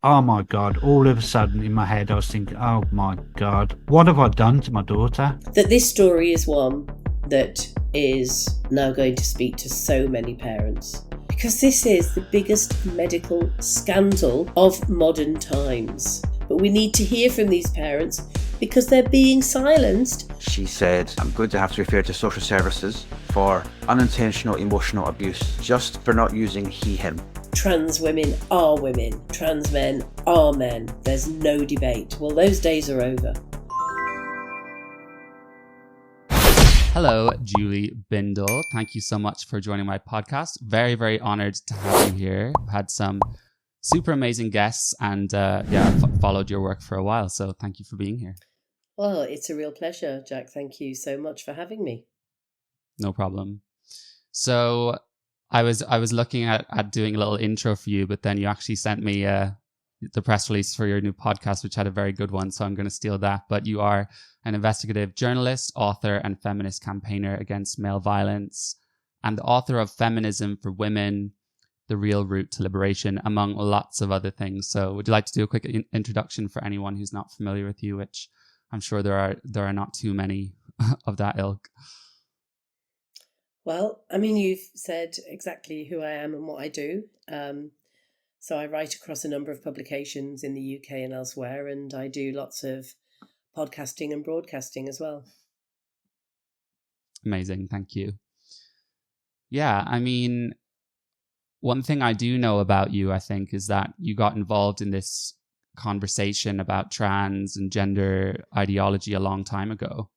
Oh my God, all of a sudden in my head I was thinking, oh my God, what have I done to my daughter? That this story is one that is now going to speak to so many parents, because this is the biggest medical scandal of modern times. But we need to hear from these parents because they're being silenced. She said, I'm going to have to refer to social services for unintentional emotional abuse just for not using he, him. Trans women are women. Trans men are men. There's no debate. Well, those days are over. Hello, Julie Bindel. Thank you so much for joining my podcast. Very, very honored to have you here. I've had some super amazing guests and followed your work for a while. So thank you for being here. Well, it's a real pleasure, Jack. Thank you so much for having me. No problem. So I was looking at doing a little intro for you, but then you actually sent me the press release for your new podcast, which had a very good one. So I'm going to steal that. But you are an investigative journalist, author, and feminist campaigner against male violence, and the author of Feminism for Women, The Real Route to Liberation, among lots of other things. So would you like to do a quick introduction for anyone who's not familiar with you, which I'm sure there are not too many of that ilk? Well, I mean, you've said exactly who I am and what I do. So I write across a number of publications in the UK and elsewhere, and I do lots of podcasting and broadcasting as well. Amazing. Thank you. Yeah, I mean, one thing I do know about you, I think, is that you got involved in this conversation about trans and gender ideology a long time ago.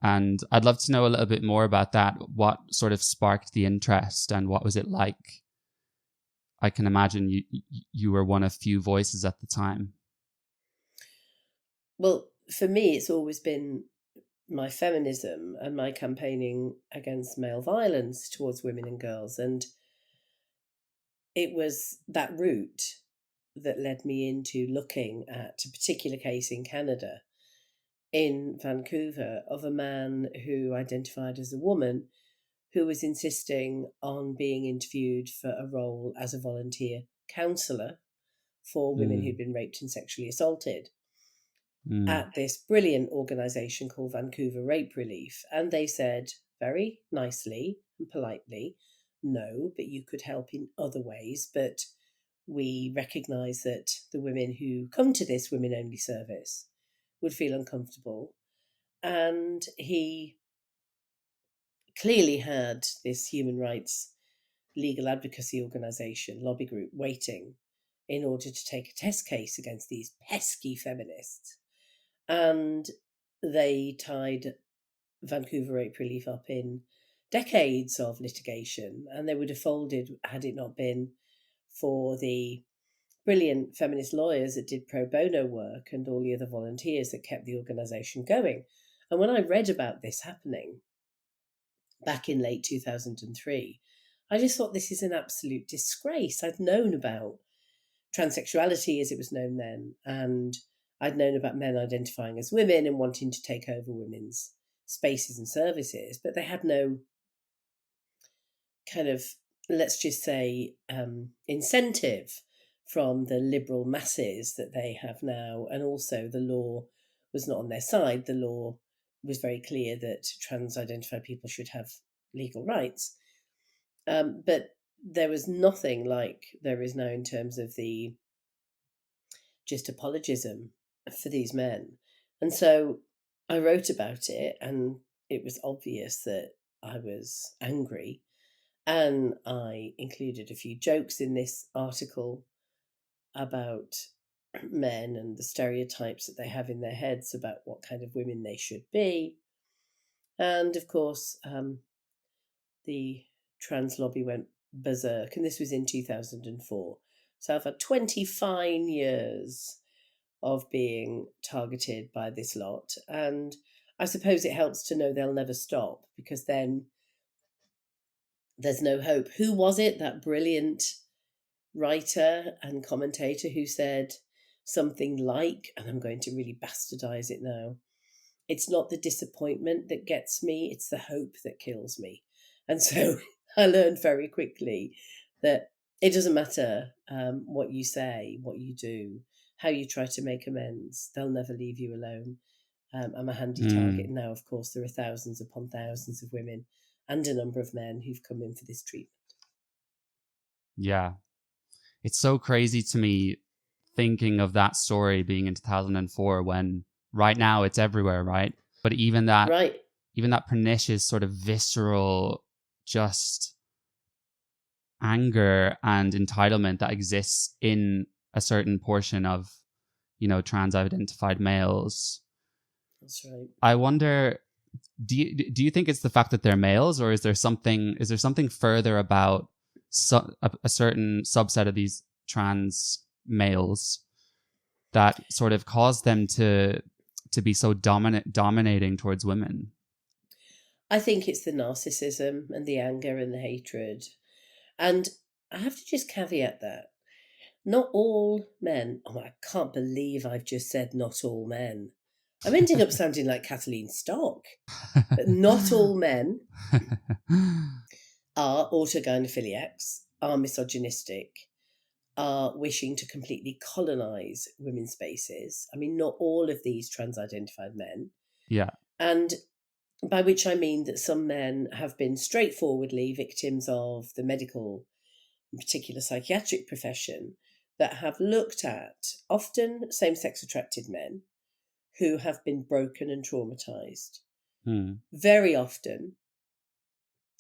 And I'd love to know a little bit more about that. What sort of sparked the interest and what was it like? I can imagine you were one of few voices at the time. Well, for me, it's always been my feminism and my campaigning against male violence towards women and girls. And it was that route that led me into looking at a particular case in Canada, in Vancouver, of a man who identified as a woman who was insisting on being interviewed for a role as a volunteer counsellor for women who'd been raped and sexually assaulted at this brilliant organisation called Vancouver Rape Relief. And they said very nicely and politely, no, but you could help in other ways. But we recognise that the women who come to this women-only service would feel uncomfortable. And he clearly had this human rights legal advocacy organisation, lobby group, waiting in order to take a test case against these pesky feminists. And they tied Vancouver Rape Relief up in decades of litigation, and they would have folded had it not been for the brilliant feminist lawyers that did pro bono work and all the other volunteers that kept the organisation going. And when I read about this happening back in late 2003, I just thought this is an absolute disgrace. I'd known about transsexuality as it was known then, and I'd known about men identifying as women and wanting to take over women's spaces and services, but they had no kind of, let's just say, incentive from the liberal masses that they have now. And also the law was not on their side. The law was very clear that trans-identified people should have legal rights. But there was nothing like there is now in terms of the just apologism for these men. And so I wrote about it, and it was obvious that I was angry. And I included a few jokes in this article about men and the stereotypes that they have in their heads about what kind of women they should be. And of course, the trans lobby went berserk, and this was in 2004. So I've had 20 fine years of being targeted by this lot. And I suppose it helps to know they'll never stop, because then there's no hope. Who was it, that brilliant writer and commentator, who said something like, and I'm going to really bastardize it now, it's not the disappointment that gets me, it's the hope that kills me. And so I learned very quickly that It doesn't matter what you say, what you do, how you try to make amends. They'll never leave you alone. I'm a handy target now. Of course, there are thousands upon thousands of women and a number of men who've come in for this treatment. Yeah. It's so crazy to me thinking of that story being in 2004 when right now it's everywhere, right? But even that pernicious sort of visceral just anger and entitlement that exists in a certain portion of, trans identified males. That's right. I wonder, do you think it's the fact that they're males, or is there something further about a certain subset of these trans males that sort of caused them to be so dominating towards women? I think it's the narcissism and the anger and the hatred. And I have to just caveat that. Not all men, I can't believe I've just said not all men. I'm ending up sounding like Kathleen Stock. But not all men are autogynephiliacs, are misogynistic, are wishing to completely colonise women's spaces. I mean, not all of these trans-identified men. Yeah. And by which I mean that some men have been straightforwardly victims of the medical, in particular psychiatric profession, that have looked at often same-sex attracted men who have been broken and traumatised. Very often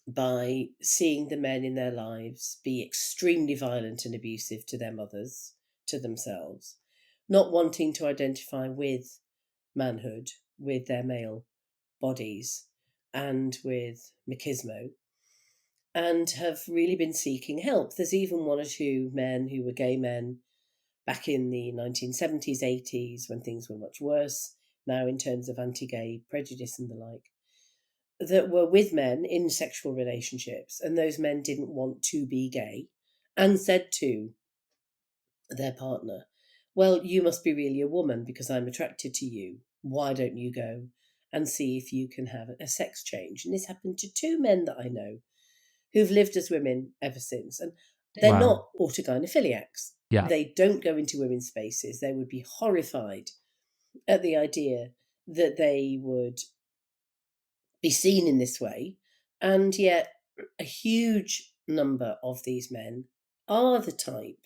by seeing the men in their lives be extremely violent and abusive to their mothers, to themselves, not wanting to identify with manhood, with their male bodies and with machismo, and have really been seeking help. There's even one or two men who were gay men back in the 1970s, 80s, when things were much worse now in terms of anti-gay prejudice and the like, that were with men in sexual relationships, and those men didn't want to be gay and said to their partner, well, you must be really a woman because I'm attracted to you. Why don't you go and see if you can have a sex change? And this happened to two men that I know who've lived as women ever since. And they're not autogynephiliacs. Yeah. They don't go into women's spaces. They would be horrified at the idea that they would be seen in this way. And yet a huge number of these men are the type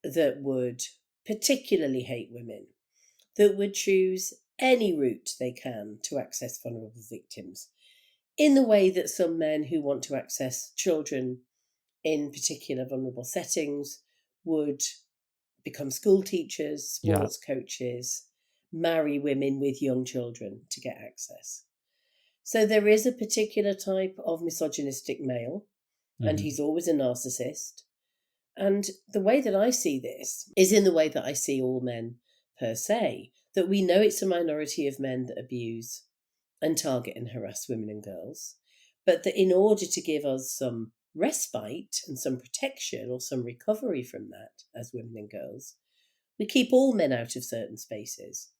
that would particularly hate women, that would choose any route they can to access vulnerable victims, in the way that some men who want to access children in particular vulnerable settings would become school teachers, sports coaches, marry women with young children to get access. So there is a particular type of misogynistic male, and he's always a narcissist. And the way that I see this is in the way that I see all men per se, that we know it's a minority of men that abuse and target and harass women and girls, but that in order to give us some respite and some protection or some recovery from that as women and girls, we keep all men out of certain spaces.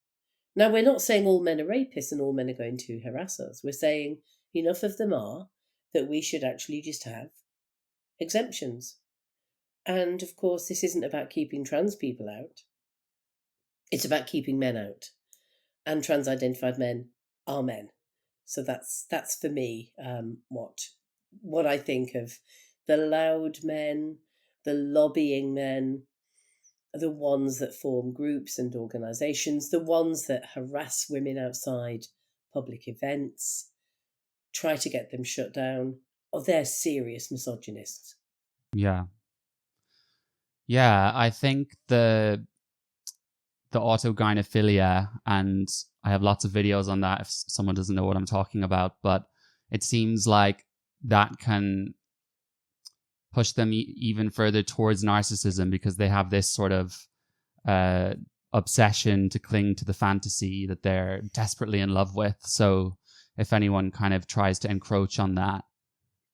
Now, we're not saying all men are rapists and all men are going to harass us. We're saying enough of them are that we should actually just have exemptions. And of course, this isn't about keeping trans people out. It's about keeping men out. And trans-identified men are men. So that's for me what I think of the loud men, the lobbying men, the ones that form groups and organisations, the ones that harass women outside public events, try to get them shut down. Oh, they're serious misogynists. Yeah. Yeah, I think the autogynephilia, and I have lots of videos on that if someone doesn't know what I'm talking about, but it seems like that can push them even further towards narcissism because they have this sort of obsession to cling to the fantasy that they're desperately in love with. So if anyone kind of tries to encroach on that,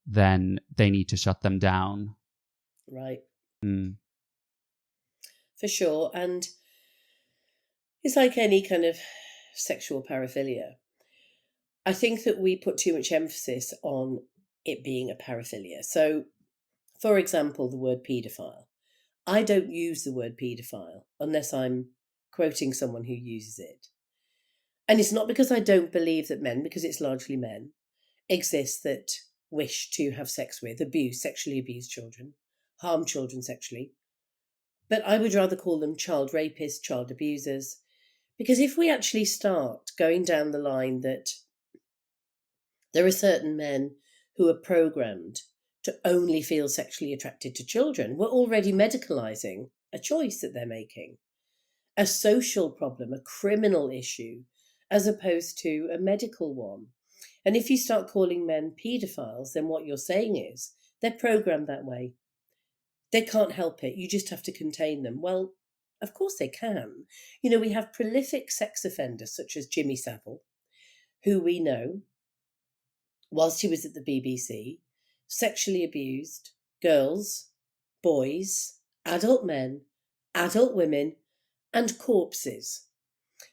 then they need to shut them down. Right. For sure. And it's like any kind of sexual paraphilia. I think that we put too much emphasis on it being a paraphilia. So, For example, the word paedophile. I don't use the word paedophile unless I'm quoting someone who uses it. And it's not because I don't believe that men, because it's largely men, exist that wish to have sex with, sexually abuse children, harm children sexually. But I would rather call them child rapists, child abusers, because if we actually start going down the line that there are certain men who are programmed to only feel sexually attracted to children, we're already medicalising a choice that they're making, a social problem, a criminal issue, as opposed to a medical one. And if you start calling men paedophiles, then what you're saying is they're programmed that way. They can't help it. You just have to contain them. Well, of course they can. You know, we have prolific sex offenders such as Jimmy Savile, who we know, whilst he was at the BBC, sexually abused girls, boys, adult men, adult women, and corpses.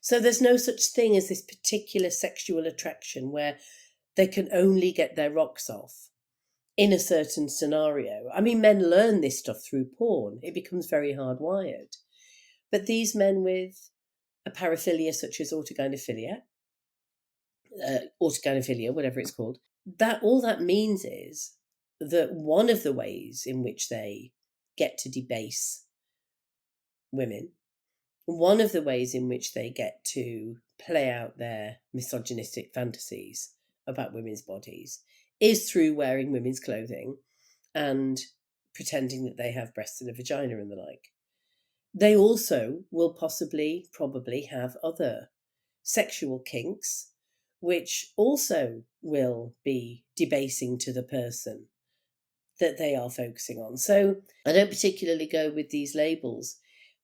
So there's no such thing as this particular sexual attraction where they can only get their rocks off in a certain scenario. I mean, men learn this stuff through porn. It becomes very hardwired. But these men with a paraphilia such as autogynephilia, whatever it's called, that all that means is that one of the ways in which they get to debase women, one of the ways in which they get to play out their misogynistic fantasies about women's bodies is through wearing women's clothing and pretending that they have breasts and a vagina and the like. They also will probably have other sexual kinks, which also will be debasing to the person that they are focusing on. So I don't particularly go with these labels,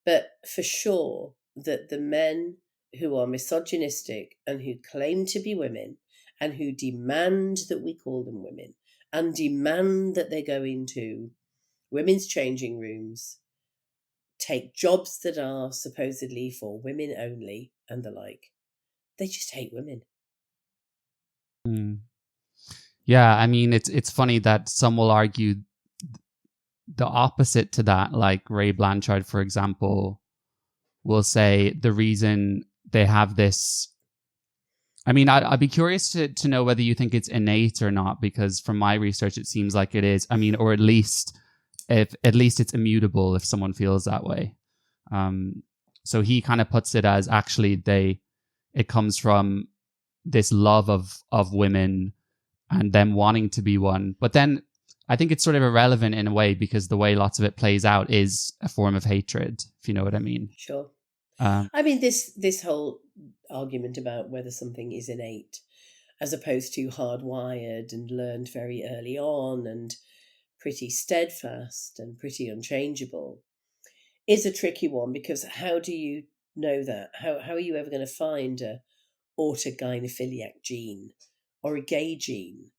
but for sure that the men who are misogynistic and who claim to be women and who demand that we call them women and demand that they go into women's changing rooms, take jobs that are supposedly for women only and the like, they just hate women. Yeah, I mean, it's funny that some will argue the opposite to that. Like Ray Blanchard, for example, will say the reason they have this. I mean, I'd be curious to know whether you think it's innate or not, because from my research, it seems like it is. I mean, or at least it's immutable if someone feels that way. So he kind of puts it as actually it comes from this love of women and them wanting to be one. But then I think it's sort of irrelevant in a way, because the way lots of it plays out is a form of hatred, if you know what I mean. Sure. I mean, this whole argument about whether something is innate as opposed to hardwired and learned very early on and pretty steadfast and pretty unchangeable is a tricky one, because how do you know that? How are you ever going to find a autogynephiliac gene or a gay gene?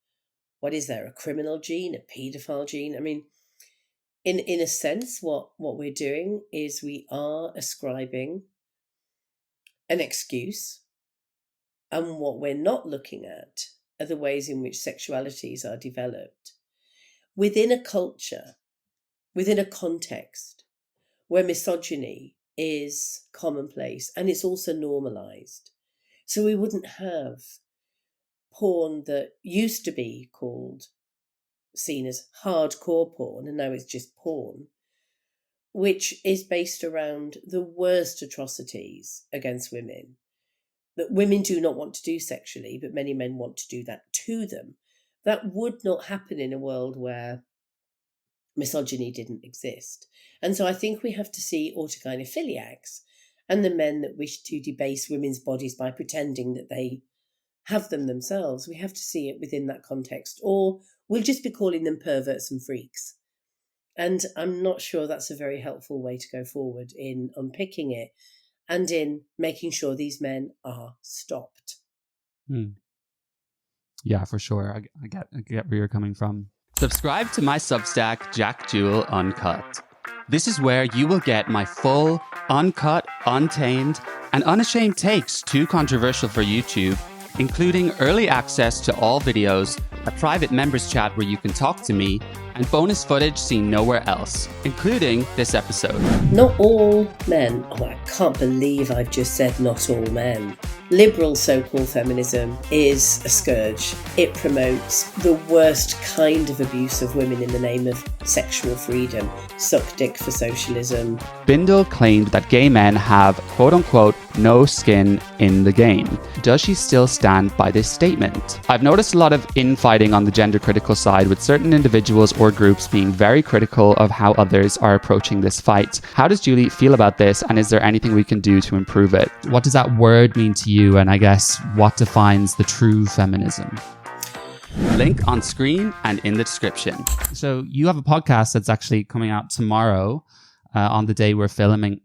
What is there? A criminal gene, a paedophile gene? I mean, in a sense, what we're doing is we are ascribing an excuse, and what we're not looking at are the ways in which sexualities are developed within a culture, within a context where misogyny is commonplace and it's also normalized. So we wouldn't have porn that used to be seen as hardcore porn, and now it's just porn, which is based around the worst atrocities against women that women do not want to do sexually, but many men want to do that to them. That would not happen in a world where misogyny didn't exist. And so I think we have to see autogynephiliacs and the men that wish to debase women's bodies by pretending that they have them themselves. We have to see it within that context, or we'll just be calling them perverts and freaks. And I'm not sure that's a very helpful way to go forward in unpicking it and in making sure these men are stopped. Yeah, for sure. I get where you're coming from. Subscribe to my Substack, Jack Jewell Uncut. This is where you will get my full, uncut, untamed, and unashamed takes too controversial for YouTube, including early access to all videos, a private members chat where you can talk to me, and bonus footage seen nowhere else, including this episode. Not all men. Oh, I can't believe I've just said not all men. Liberal so-called feminism is a scourge. It promotes the worst kind of abuse of women in the name of sexual freedom. Suck dick for socialism. Bindel claimed that gay men have, quote-unquote, no skin in the game. Does she still stand by this statement? I've noticed a lot of infighting on the gender critical side, with certain individuals or groups being very critical of how others are approaching this fight. How does Julie feel about this, and is there anything we can do to improve it? What does that word mean to you, and I guess what defines the true feminism? Link on screen and in the description. So you have a podcast that's actually coming out tomorrow on the day we're filming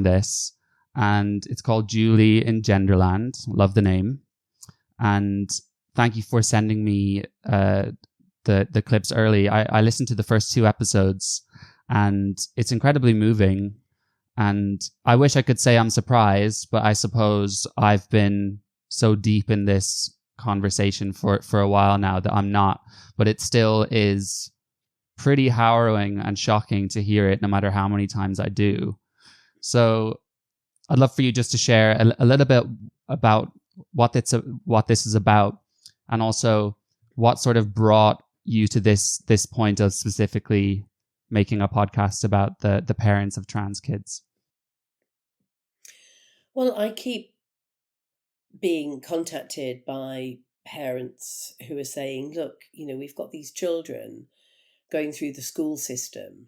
this, and it's called Julie in Genderland. Love the name. And thank you for sending me the clips early. I listened to the first 2 episodes, and it's incredibly moving. And I wish I could say I'm surprised, but I suppose I've been so deep in this conversation for a while now that I'm not. But it still is pretty harrowing and shocking to hear it, no matter how many times I do. So I'd love for you just to share a little bit about what this is about, and also what sort of brought you to this point of specifically making a podcast about the parents of trans kids. Well, I keep being contacted by parents who are saying, look, we've got these children going through the school system,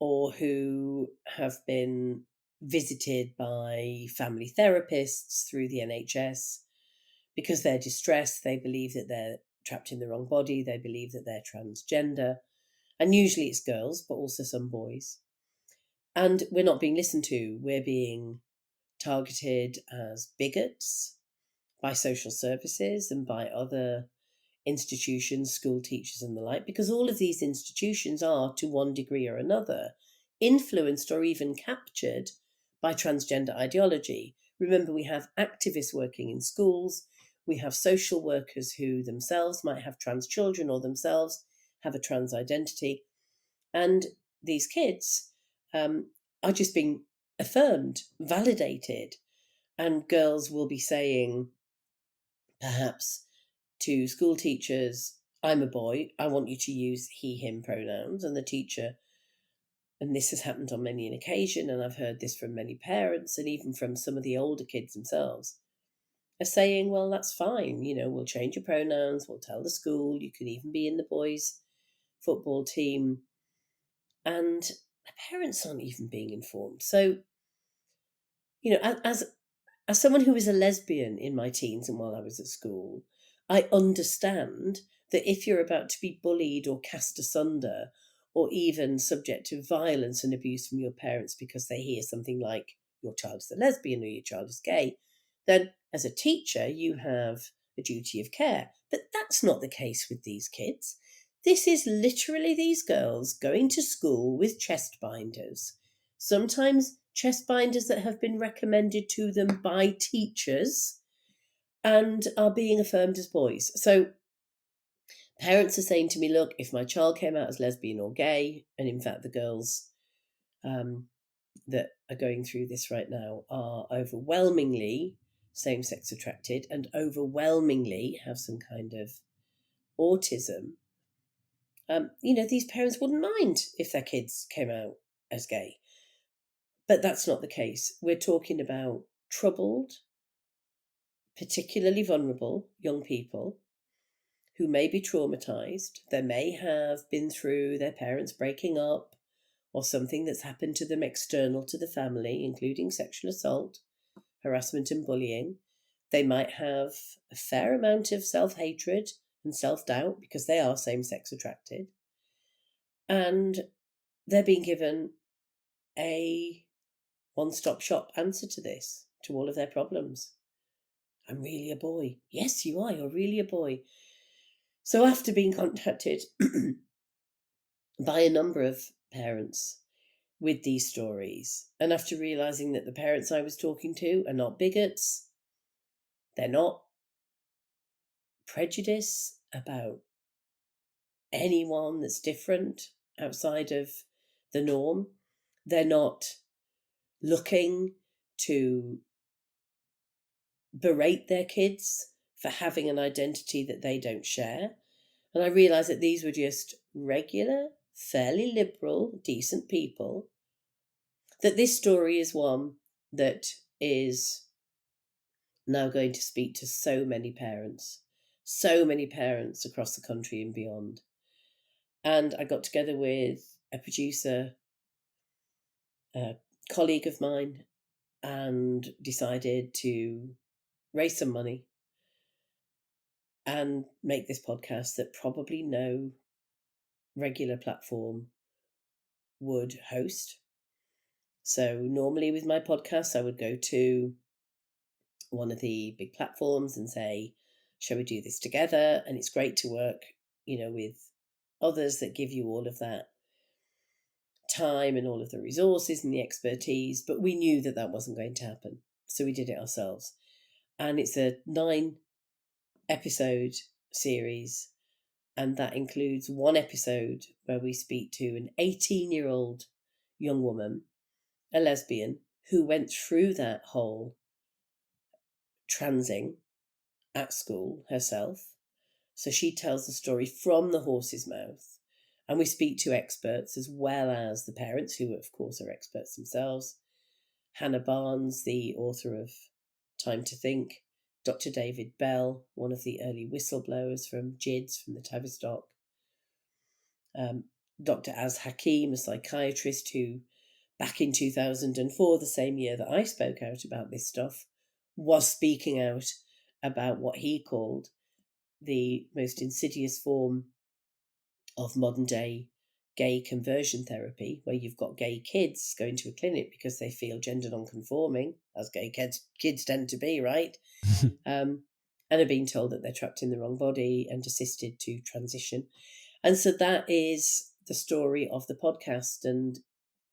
or who have been visited by family therapists through the NHS because they're distressed. They believe that they're trapped in the wrong body. They believe that they're transgender. And usually it's girls, but also some boys. And we're not being listened to. We're being targeted as bigots by social services and by other institutions, school teachers and the like, because all of these institutions are, to one degree or another, influenced or even captured by transgender ideology. Remember, we have activists working in schools. We have social workers who themselves might have trans children or themselves have a trans identity. And these kids are just being affirmed, validated. And girls will be saying, perhaps, to school teachers, I'm a boy, I want you to use he, him pronouns. And the teacher, and this has happened on many an occasion, and I've heard this from many parents and even from some of the older kids themselves, are saying, well, that's fine, we'll change your pronouns, we'll tell the school, you can even be in the boys' football team. And the parents aren't even being informed. So, as someone who was a lesbian in my teens and while I was at school, I understand that if you're about to be bullied or cast asunder, or even subject to violence and abuse from your parents because they hear something like your child is a lesbian or your child is gay, then as a teacher, you have a duty of care. But that's not the case with these kids. This is literally these girls going to school with chest binders, sometimes chest binders that have been recommended to them by teachers, and are being affirmed as boys. So parents are saying to me, look, if my child came out as lesbian or gay, and in fact the girls that are going through this right now are overwhelmingly same-sex attracted and overwhelmingly have some kind of autism, these parents wouldn't mind if their kids came out as gay. But that's not the case. We're talking about troubled, particularly vulnerable young people who may be traumatized. They may have been through their parents breaking up or something that's happened to them external to the family, including sexual assault, harassment and bullying. They might have a fair amount of self-hatred and self-doubt because they are same-sex attracted. And they're being given a one-stop shop answer to this, to all of their problems. I'm really a boy. Yes, you are. You're really a boy. So after being contacted by a number of parents with these stories, and after realising that the parents I was talking to are not bigots, they're not prejudiced about anyone that's different outside of the norm. They're not looking to berate their kids for having an identity that they don't share. And I realised that these were just regular, fairly liberal, decent people. That this story is one that is now going to speak to so many parents across the country and beyond. And I got together with a producer, a colleague of mine, and decided to raise some money and make this podcast that probably no regular platform would host. So normally with my podcast, I would go to one of the big platforms and say, shall we do this together? And it's great to work, with others that give you all of that time and all of the resources and the expertise. But we knew that that wasn't going to happen. So we did it ourselves. And it's a 9-episode series. And that includes one episode where we speak to an 18-year-old young woman, a lesbian, who went through that whole transing at school herself. So she tells the story from the horse's mouth. And we speak to experts as well as the parents, who of course are experts themselves. Hannah Barnes, the author of Time to Think, Dr. David Bell, one of the early whistleblowers from JIDS, from the Tavistock, Dr. Az Hakim, a psychiatrist who back in 2004, the same year that I spoke out about this stuff, was speaking out about what he called the most insidious form of modern day gay conversion therapy, where you've got gay kids going to a clinic because they feel gender non-conforming, as gay kids tend to be, right? And are being told that they're trapped in the wrong body and assisted to transition. And so that is the story of the podcast. And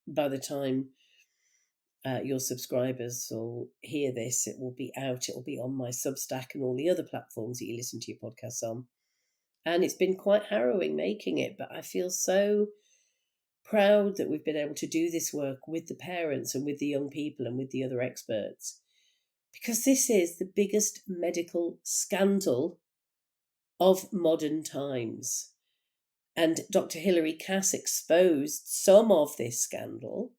by the time your subscribers will hear this, it will be out. It will be on my Substack and all the other platforms that you listen to your podcasts on. And it's been quite harrowing making it, but I feel so proud that we've been able to do this work with the parents and with the young people and with the other experts, because this is the biggest medical scandal of modern times. And Dr. Hilary Cass exposed some of this scandal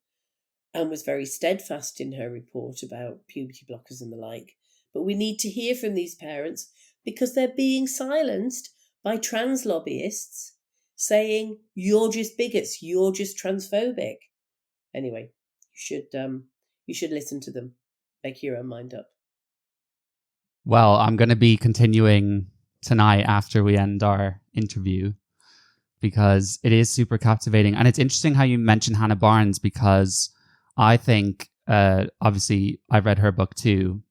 and was very steadfast in her report about puberty blockers and the like. But we need to hear from these parents because they're being silenced by trans lobbyists saying, you're just bigots, you're just transphobic. Anyway, you should listen to them. Make your own mind up. Well, I'm going to be continuing tonight after we end our interview, because it is super captivating. And it's interesting how you mentioned Hannah Barnes, because I think, obviously, I've read her book too.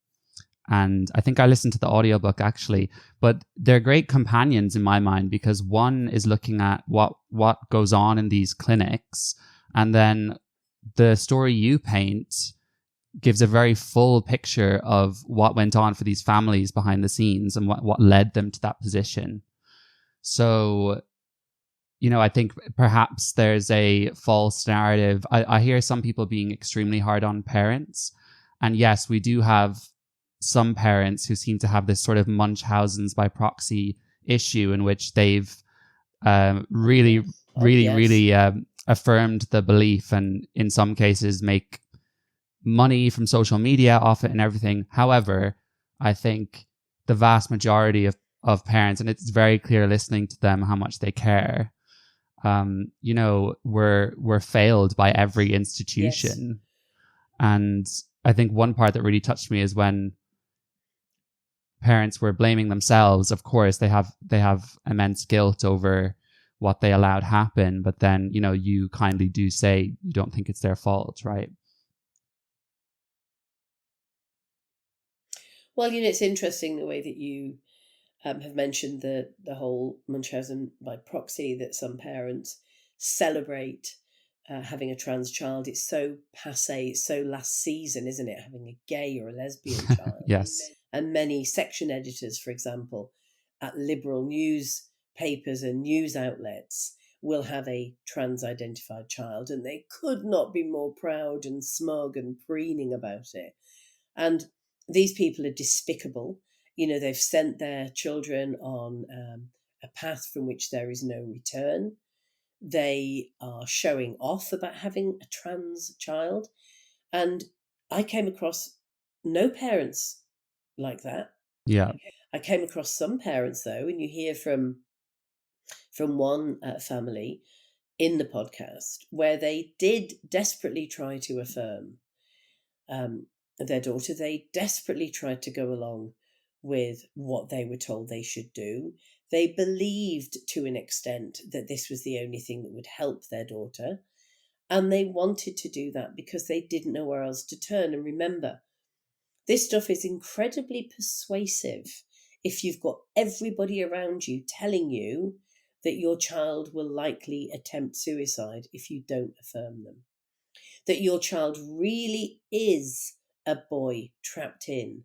And I think I listened to the audiobook actually, but they're great companions in my mind, because one is looking at what goes on in these clinics, and then the story you paint gives a very full picture of what went on for these families behind the scenes and what led them to that position. So, I think perhaps there's a false narrative. I hear some people being extremely hard on parents. And yes, we do have some parents who seem to have this sort of Munchausen's by proxy issue, in which they've really affirmed the belief, and in some cases make money from social media off it and everything. However, I think the vast majority of parents, and it's very clear listening to them how much they care, were failed by every institution. Yes. And I think one part that really touched me is when parents were blaming themselves. Of course, they have immense guilt over what they allowed happen, but then, you kindly do say you don't think it's their fault, right? Well, it's interesting the way that you have mentioned the whole Munchausen by proxy, that some parents celebrate having a trans child. It's so passé, it's so last season, isn't it? Having a gay or a lesbian child. Yes. And many section editors, for example, at liberal news papers and news outlets will have a trans-identified child, and they could not be more proud and smug and preening about it. And these people are despicable. They've sent their children on a path from which there is no return. They are showing off about having a trans child. And I came across no parents like that. Yeah. I came across some parents, though, and you hear from one family in the podcast where they did desperately try to affirm their daughter. They desperately tried to go along with what they were told they should do. They believed to an extent that this was the only thing that would help their daughter. And they wanted to do that because they didn't know where else to turn. And remember, this stuff is incredibly persuasive if you've got everybody around you telling you that your child will likely attempt suicide if you don't affirm them. That your child really is a boy trapped in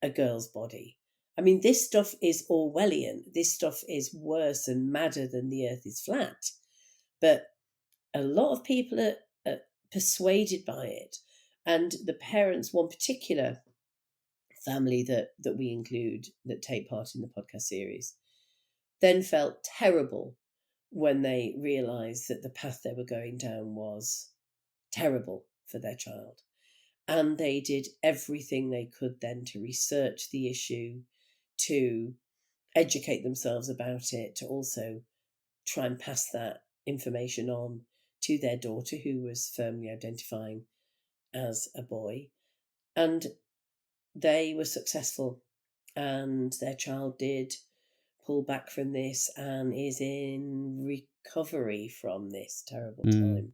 a girl's body. I mean, this stuff is Orwellian. This stuff is worse and madder than the earth is flat. But a lot of people are persuaded by it. And the parents, one particular family that we include that take part in the podcast series, then felt terrible when they realised that the path they were going down was terrible for their child. And they did everything they could then to research the issue, to educate themselves about it, to also try and pass that information on to their daughter, who was firmly identifying as a boy. And they were successful, and their child did pull back from this and is in recovery from this terrible time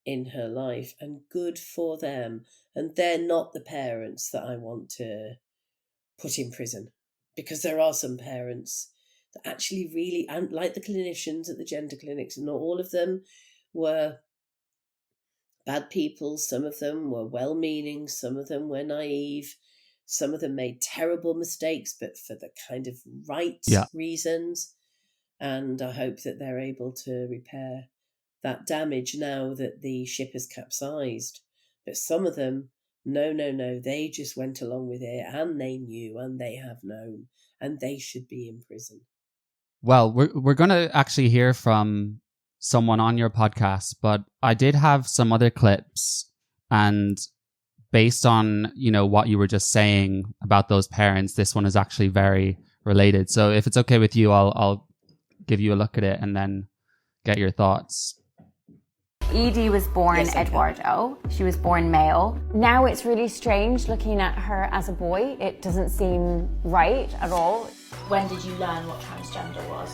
in her life, and good for them. And they're not the parents that I want to put in prison, because there are some parents that actually really, and like the clinicians at the gender clinics, and not all of them were bad people. Some of them were well-meaning, some of them were naive, some of them made terrible mistakes, but for the kind of right reasons. And I hope that they're able to repair that damage now that the ship has capsized. But some of them, no, they just went along with it, and they knew, and they have known, and they should be in prison. Well, we're going to actually hear from someone on your podcast, but I did have some other clips, and based on, what you were just saying about those parents, this one is actually very related. So if it's okay with you, I'll give you a look at it and then get your thoughts. Edie was born Eduardo. She was born male. Now it's really strange looking at her as a boy. It doesn't seem right at all. When did you learn what transgender was?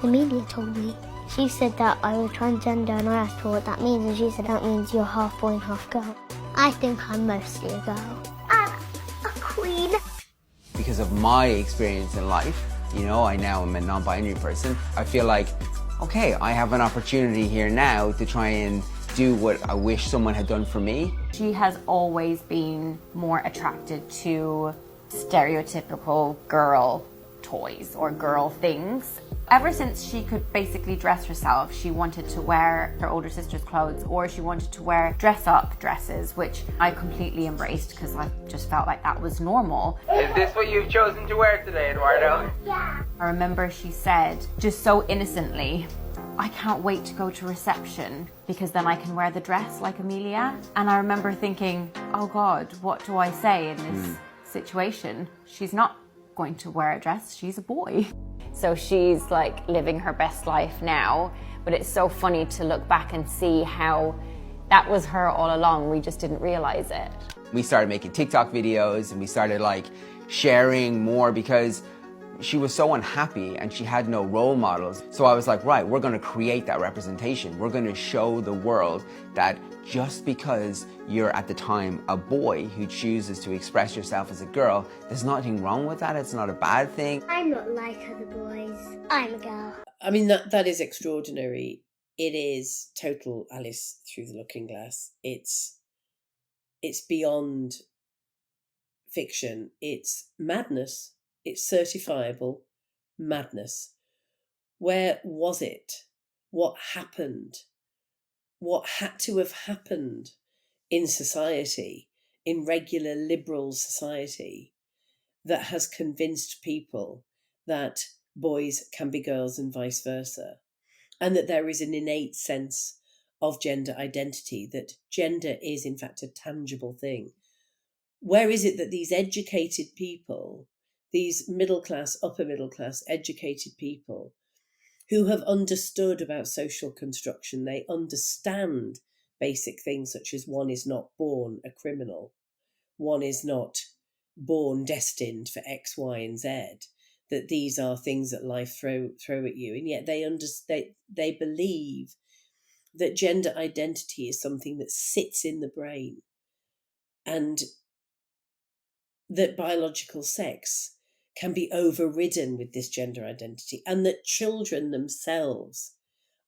The media told me. She said that I was transgender, and I asked her what that means, and she said that means you're half boy and half girl. I think I'm mostly a girl. I'm a queen. Because of my experience in life, I now am a non-binary person. I feel like, okay, I have an opportunity here now to try and do what I wish someone had done for me. She has always been more attracted to stereotypical girl toys or girl things. Ever since she could basically dress herself, she wanted to wear her older sister's clothes, or she wanted to wear dress-up dresses, which I completely embraced because I just felt like that was normal. Is this what you've chosen to wear today, Eduardo? Yeah. I remember she said, just so innocently, I can't wait to go to reception because then I can wear the dress like Amelia. And I remember thinking, oh God, what do I say in this situation? She's not going to wear a dress, she's a boy. So she's like living her best life now, but it's so funny to look back and see how that was her all along. We just didn't realize it. We started making TikTok videos, and we started sharing more because she was so unhappy and she had no role models. So I was like, right, we're going to create that representation. We're going to show the world that just because you're at the time a boy who chooses to express yourself as a girl, there's nothing wrong with that. It's not a bad thing. I'm not like other boys. I'm a girl. I mean, that is extraordinary. It is total Alice through the looking glass. It's beyond fiction. It's madness. It's certifiable madness. Where was it? What happened? What had to have happened in society, in regular liberal society, that has convinced people that boys can be girls and vice versa, and that there is an innate sense of gender identity, that gender is in fact a tangible thing? Where is it that these educated people, these middle class, upper middle class educated people who have understood about social construction, they understand basic things such as one is not born a criminal, one is not born destined for X, Y, and Z, that these are things that life throw at you, and yet they believe that gender identity is something that sits in the brain, and that biological sex can be overridden with this gender identity, and that children themselves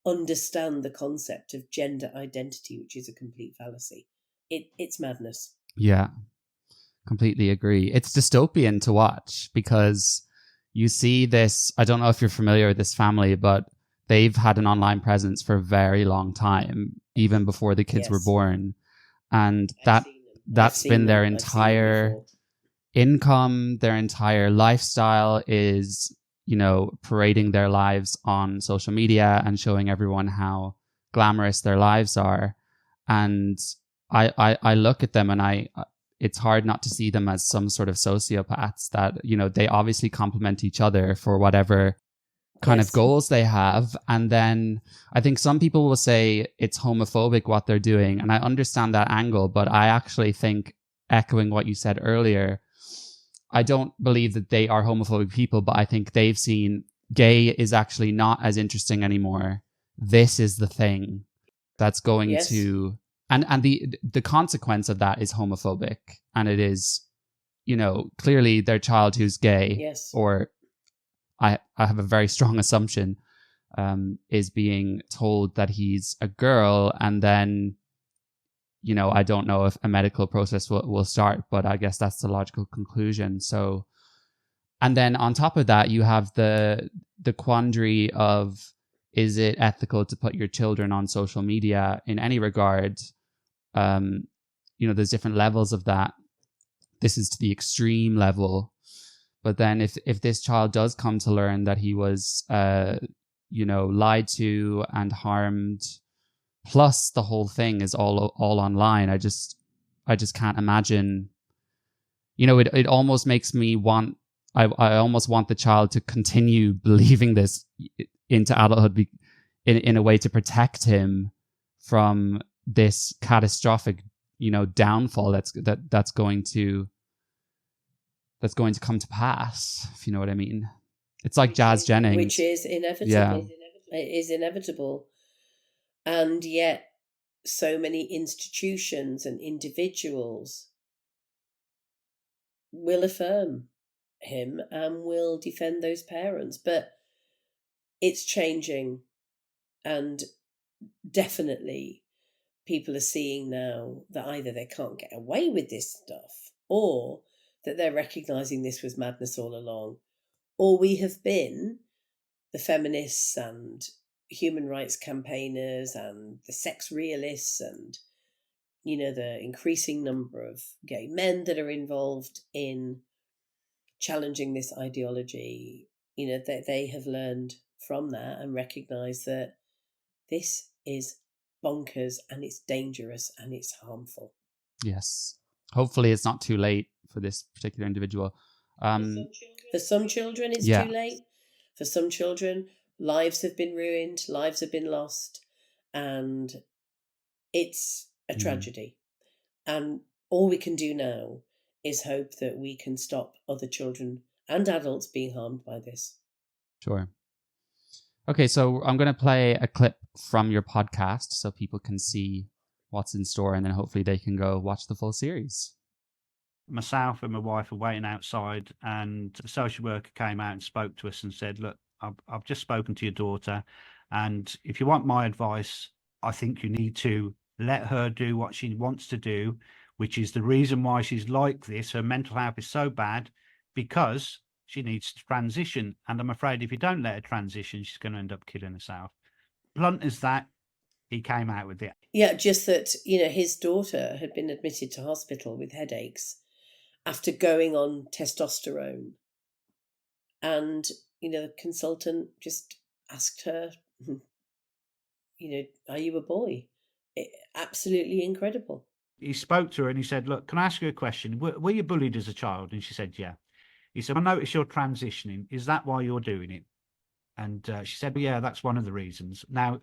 understand the concept of gender identity, which is a complete fallacy. It's madness. Yeah, completely agree. It's dystopian to watch because you see this. I don't know if you're familiar with this family, but they've had an online presence for a very long time, even before the kids were born. And that's been their entire income, their entire lifestyle is, parading their lives on social media and showing everyone how glamorous their lives are. And I look at them and it's hard not to see them as some sort of sociopaths that, they obviously complement each other for whatever kind of goals they have. And then I think some people will say it's homophobic what they're doing. And I understand that angle, but I actually think, echoing what you said earlier, I don't believe that they are homophobic people, but I think they've seen gay is actually not as interesting anymore. This is the thing that's going to, and the consequence of that is homophobic. And it is, clearly their child who's gay, or I have a very strong assumption, is being told that he's a girl, and then, I don't know if a medical process will start, but I guess that's the logical conclusion. So, and then on top of that, you have the quandary of, is it ethical to put your children on social media in any regard? There's different levels of that. This is to the extreme level. But then if this child does come to learn that he was, lied to and harmed, plus the whole thing is all online, I just can't imagine. It almost makes me want. I almost want the child to continue believing this into adulthood, in a way to protect him from this catastrophic, downfall that's going to come to pass, if you know what I mean. It's like Jazz Jennings, which is inevitable. Yeah. It is inevitable. And yet so many institutions and individuals will affirm him and will defend those parents. But it's changing, and definitely people are seeing now that either they can't get away with this stuff, or that they're recognizing this was madness all along, or we have been, the feminists and human rights campaigners and the sex realists and, the increasing number of gay men that are involved in challenging this ideology, that they have learned from that and recognized that this is bonkers and it's dangerous and it's harmful. Yes. Hopefully it's not too late for this particular individual. For some children, it's too late. For some children, lives have been ruined, lives have been lost, and it's a tragedy. And all we can do now is hope that we can stop other children and adults being harmed by this. Sure. Okay, so I'm going to play a clip from your podcast so people can see what's in store, and then hopefully they can go watch the full series. Myself and my wife were waiting outside, and the social worker came out and spoke to us and said, look, I've just spoken to your daughter, and if you want my advice, I think you need to let her do what she wants to do, which is the reason why she's like this. Her mental health is so bad because she needs to transition. And I'm afraid if you don't let her transition, she's going to end up killing herself. Blunt as that, he came out with it. Yeah, just that, his daughter had been admitted to hospital with headaches after going on testosterone. And, the consultant just asked her, are you a boy? Absolutely incredible. He spoke to her and he said, look, can I ask you a question? Were you bullied as a child? And she said, yeah. He said, I notice you're transitioning. Is that why you're doing it? And she said, well, yeah, that's one of the reasons. Now,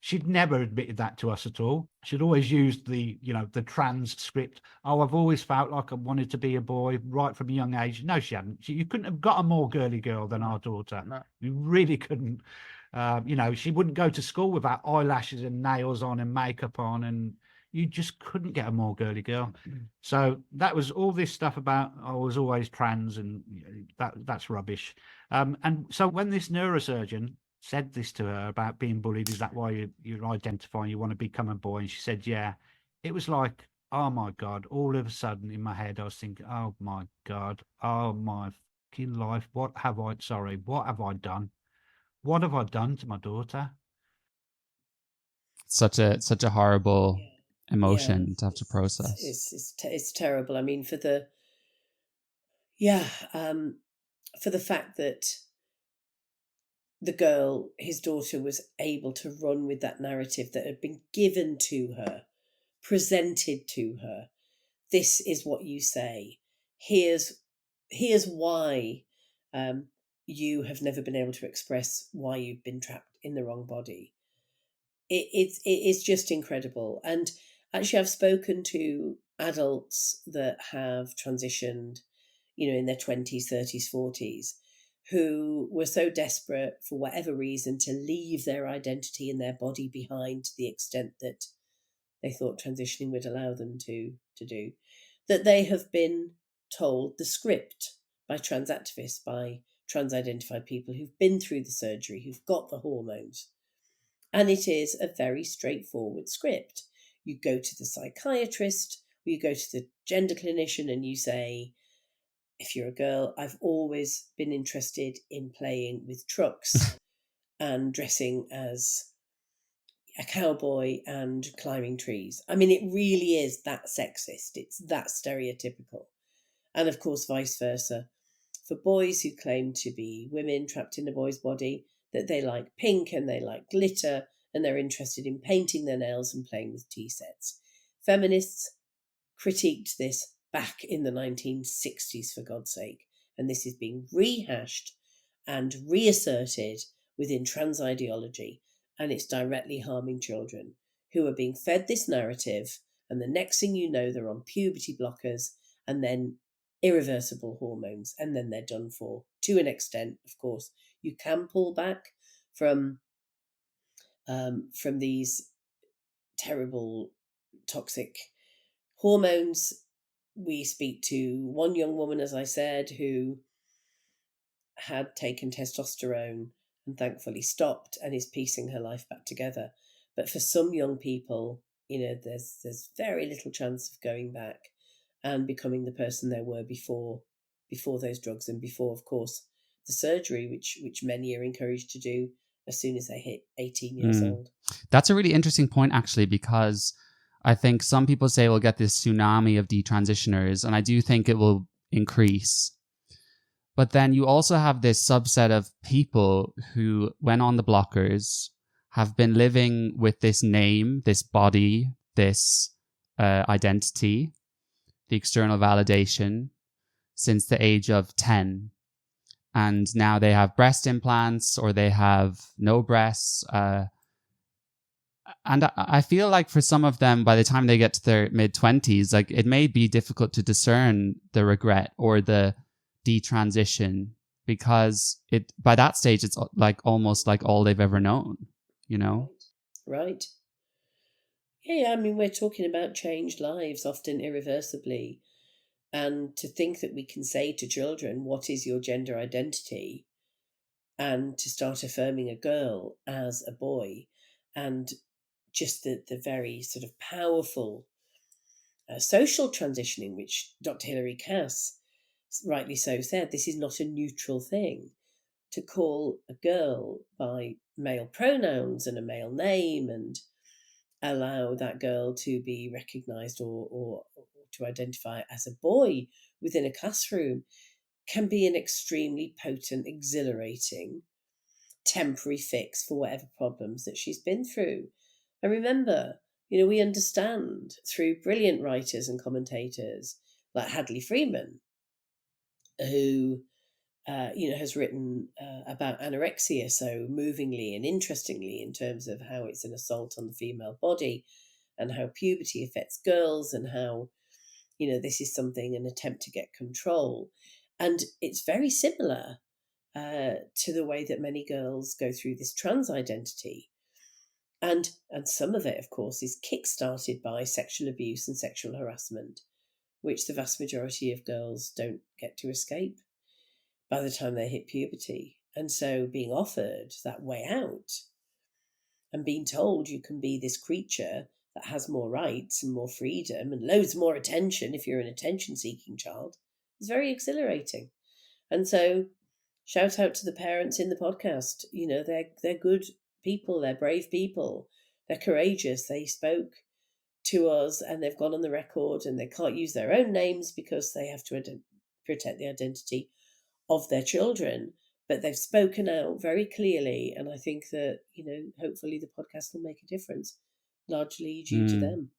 she'd never admitted that to us at all. She'd always used the trans script. Oh, I've always felt like I wanted to be a boy right from a young age. No, she hadn't. You couldn't have got a more girly girl than our daughter. No. You really couldn't. She wouldn't go to school without eyelashes and nails on and makeup on, and you just couldn't get a more girly girl. So that was all this stuff about I was always trans, and that's rubbish. And so when this neurosurgeon said this to her about being bullied, is that why you're identifying you want to become a boy? And she said, yeah. It was like, oh my God, all of a sudden in my head, I was thinking, oh my God, oh my fucking life. What have I done? What have I done to my daughter? Such a horrible emotion to have to process. It's terrible. I mean, for the fact that the girl, his daughter, was able to run with that narrative that had been given to her, presented to her. This is what you say. Here's why you have never been able to express why you've been trapped in the wrong body. It's just incredible. And actually, I've spoken to adults that have transitioned, in their 20s, 30s, 40s, who were so desperate for whatever reason to leave their identity and their body behind to the extent that they thought transitioning would allow them to do, that they have been told the script by trans activists, by trans-identified people who've been through the surgery, who've got the hormones. And it is a very straightforward script. You go to the psychiatrist, or you go to the gender clinician, and you say, if you're a girl, I've always been interested in playing with trucks and dressing as a cowboy and climbing trees. I mean, it really is that sexist. It's that stereotypical. And of course, vice versa. For boys who claim to be women trapped in a boy's body, that they like pink and they like glitter and they're interested in painting their nails and playing with tea sets. Feminists critiqued this back in the 1960s, for God's sake, and this is being rehashed and reasserted within trans ideology, and it's directly harming children who are being fed this narrative, and the next thing you know, they're on puberty blockers and then irreversible hormones, and then they're done for. To an extent, of course, you can pull back from these terrible toxic hormones. We speak to one young woman, as I said, who had taken testosterone and thankfully stopped and is piecing her life back together. But for some young people, there's very little chance of going back and becoming the person they were before those drugs, and before, of course, the surgery, which many are encouraged to do as soon as they hit 18 years old. That's a really interesting point, actually, because I think some people say we'll get this tsunami of detransitioners, and I do think it will increase. But then you also have this subset of people who, when on the blockers, have been living with this name, this body, this identity, the external validation, since the age of 10. And now they have breast implants or they have no breasts. And I feel like for some of them, by the time they get to their mid-20s, like it may be difficult to discern the regret or the detransition, because by that stage, it's like almost like all they've ever known, Right. Yeah, I mean, we're talking about changed lives, often irreversibly. And to think that we can say to children, what is your gender identity? And to start affirming a girl as a boy, and just the very sort of powerful social transitioning, which Dr. Hilary Cass rightly so said, this is not a neutral thing. To call a girl by male pronouns and a male name and allow that girl to be recognised or to identify as a boy within a classroom can be an extremely potent, exhilarating, temporary fix for whatever problems that she's been through. And remember, we understand through brilliant writers and commentators like Hadley Freeman, who has written about anorexia so movingly and interestingly in terms of how it's an assault on the female body and how puberty affects girls and how, this is something, an attempt to get control. And it's very similar to the way that many girls go through this trans identity. And some of it, of course, is kick-started by sexual abuse and sexual harassment, which the vast majority of girls don't get to escape by the time they hit puberty. And so being offered that way out and being told you can be this creature that has more rights and more freedom and loads more attention if you're an attention-seeking child is very exhilarating. And so shout out to the parents in the podcast. They're good people, they're brave people, they're courageous. They spoke to us and they've gone on the record, and they can't use their own names because they have to protect the identity of their children, but they've spoken out very clearly. And I think that, hopefully the podcast will make a difference, largely due to them.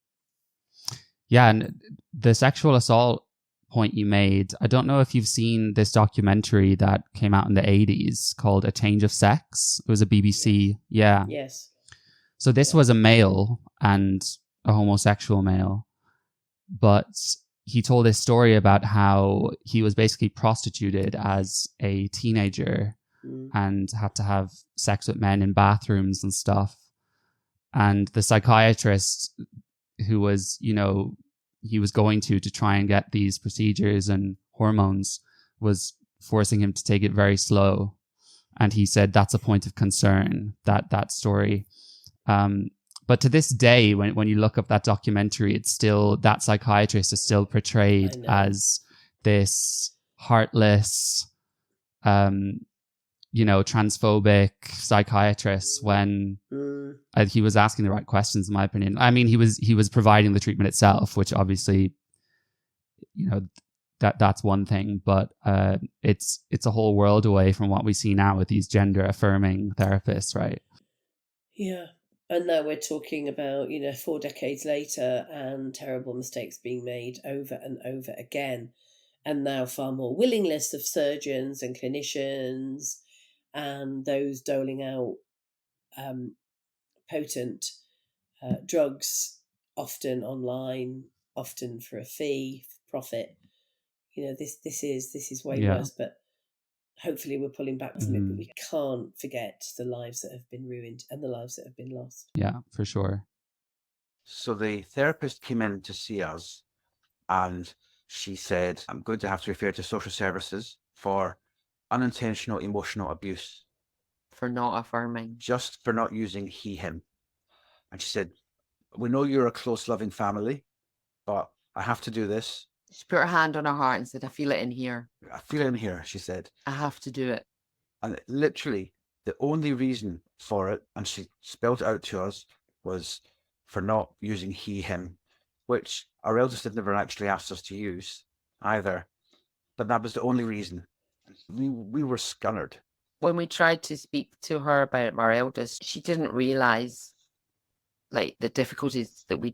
Yeah, and the sexual assault point you made, I don't know if you've seen this documentary that came out in the 80s called A Change of Sex. It was a BBC. Yeah. Yes. So this was a male and a homosexual male, but he told this story about how he was basically prostituted as a teenager and had to have sex with men in bathrooms and stuff. And the psychiatrist who was, he was going to try and get these procedures and hormones was forcing him to take it very slow. And he said that's a point of concern, that story. But to this day, when you look up that documentary, it's still, that psychiatrist is still portrayed as this heartless, transphobic psychiatrist when he was asking the right questions, in my opinion. I mean, he was providing the treatment itself, which obviously, that's one thing, but it's a whole world away from what we see now with these gender affirming therapists, right? Yeah. And now we're talking about, 4 decades later and terrible mistakes being made over and over again. And now far more willingness of surgeons and clinicians and those doling out potent drugs, often online, often for a fee, for profit. This is way worse, but hopefully we're pulling back from it, but we can't forget the lives that have been ruined and the lives that have been lost. Yeah, for sure. So the therapist came in to see us and she said, I'm going to have to refer to social services for unintentional emotional abuse. For not affirming. Just for not using he, him. And she said, we know you're a close, loving family, but I have to do this. She put her hand on her heart and said, I feel it in here. I feel it in here, she said. I have to do it. And literally, the only reason for it, and she spelled it out to us, was for not using he, him, which our eldest had never actually asked us to use either. But that was the only reason. We were scunnered. When we tried to speak to her about our eldest, she didn't realise the difficulties that we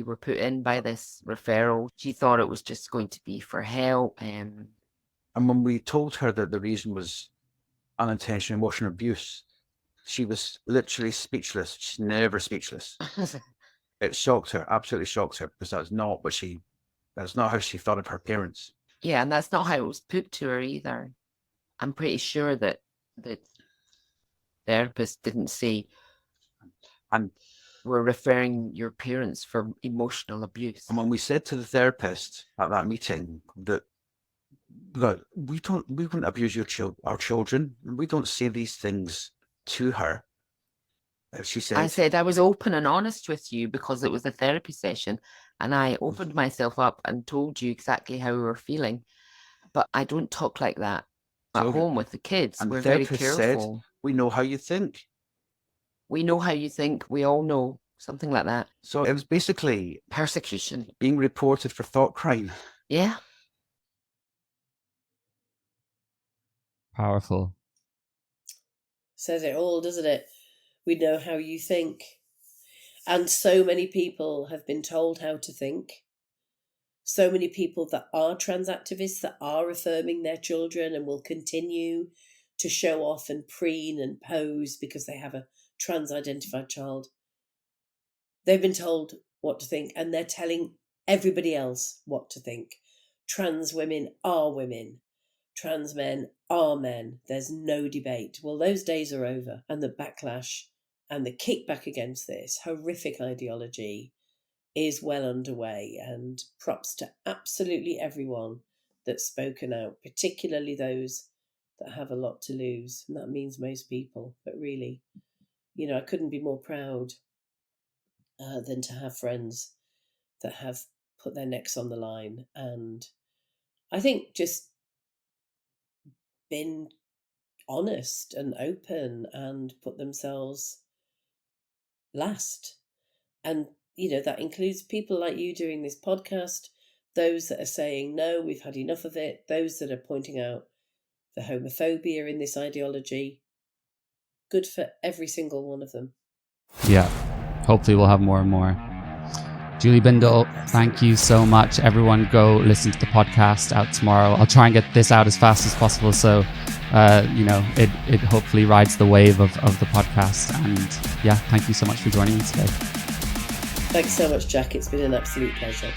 were put in by this referral. She thought it was just going to be for help. And when we told her that the reason was unintentional emotional abuse, she was literally speechless. She's never speechless. It shocked her, absolutely shocked her, because that's not how she thought of her parents. Yeah, and that's not how it was put to her either. I'm pretty sure that the therapist didn't say, and we're referring your parents for emotional abuse. And when we said to the therapist at that meeting that, look, we wouldn't abuse our children. We don't say these things to her. She said, I said I was open and honest with you because it was a therapy session, and I opened myself up and told you exactly how we were feeling. but I don't talk like that at So- home with the kids. And We're the very therapist careful. said, we know how you think. We know how you think. We all know. Something like that. So it was basically Persecution. being reported for thought crime. Yeah. Powerful. Says it all, doesn't it? We know how you think. And so many people have been told how to think. So many people that are trans activists, that are affirming their children and will continue to show off and preen and pose because they have a trans identified child. They've been told what to think, and they're telling everybody else what to think. Trans women are women. Trans men are men. There's no debate. Well, those days are over, and the backlash and the kickback against this horrific ideology is well underway, and props to absolutely everyone that's spoken out, particularly those that have a lot to lose, and that means most people. But really, I couldn't be more proud than to have friends that have put their necks on the line, and I think just been honest and open and put themselves last. And that includes people like you doing this podcast, those that are saying no, we've had enough of it, those that are pointing out the homophobia in this ideology. Good for every single one of them. Yeah. Hopefully we'll have more and more. Julie Bindel, thank you so much. Everyone go listen to the podcast out tomorrow. I'll try and get this out as fast as possible so it hopefully rides the wave of the podcast. And yeah, thank you so much for joining me today. Thanks so much, Jack. It's been an absolute pleasure.